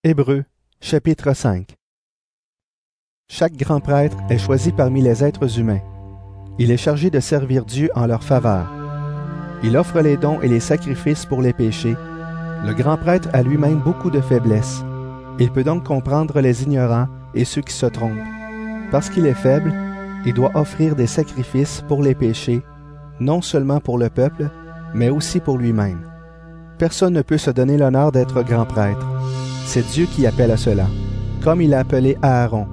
Hébreux, chapitre 5. Chaque grand prêtre est choisi parmi les êtres humains. Il est chargé de servir Dieu en leur faveur. Il offre les dons et les sacrifices pour les péchés. Le grand prêtre a lui-même beaucoup de faiblesses. Il peut donc comprendre les ignorants et ceux qui se trompent. Parce qu'il est faible, il doit offrir des sacrifices pour les péchés, non seulement pour le peuple, mais aussi pour lui-même. Personne ne peut se donner l'honneur d'être grand prêtre. C'est Dieu qui appelle à cela, comme il a appelé Aaron.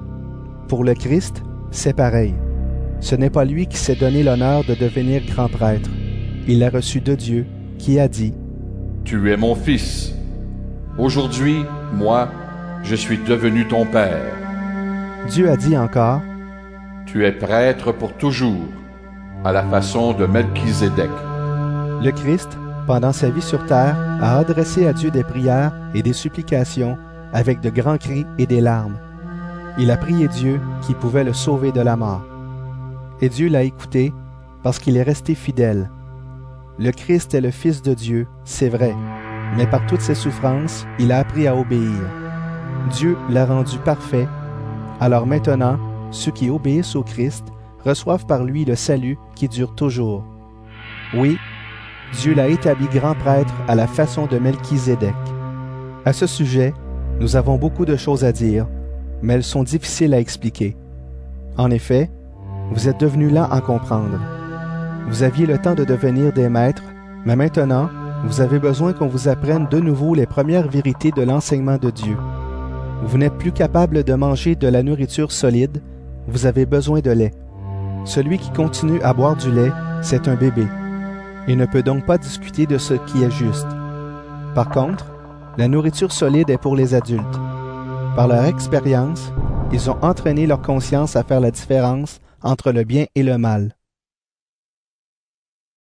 Pour le Christ, c'est pareil. Ce n'est pas lui qui s'est donné l'honneur de devenir grand prêtre. Il l'a reçu de Dieu, qui a dit « Tu es mon fils. Aujourd'hui, moi, je suis devenu ton père. » Dieu a dit encore « Tu es prêtre pour toujours, à la façon de Melchizedek. » Le Christ, pendant sa vie sur terre, a adressé à Dieu des prières et des supplications avec de grands cris et des larmes. Il a prié Dieu qui pouvait le sauver de la mort. Et Dieu l'a écouté parce qu'il est resté fidèle. Le Christ est le Fils de Dieu, c'est vrai, mais par toutes ses souffrances, il a appris à obéir. Dieu l'a rendu parfait. Alors maintenant, ceux qui obéissent au Christ reçoivent par lui le salut qui dure toujours. Oui, Dieu l'a établi grand prêtre à la façon de Melchizedek. À ce sujet, nous avons beaucoup de choses à dire, mais elles sont difficiles à expliquer. En effet, vous êtes devenus lents à comprendre. Vous aviez le temps de devenir des maîtres, mais maintenant, vous avez besoin qu'on vous apprenne de nouveau les premières vérités de l'enseignement de Dieu. Vous n'êtes plus capable de manger de la nourriture solide, vous avez besoin de lait. Celui qui continue à boire du lait, c'est un bébé. Il ne peut donc pas discuter de ce qui est juste. Par contre, la nourriture solide est pour les adultes. Par leur expérience, ils ont entraîné leur conscience à faire la différence entre le bien et le mal.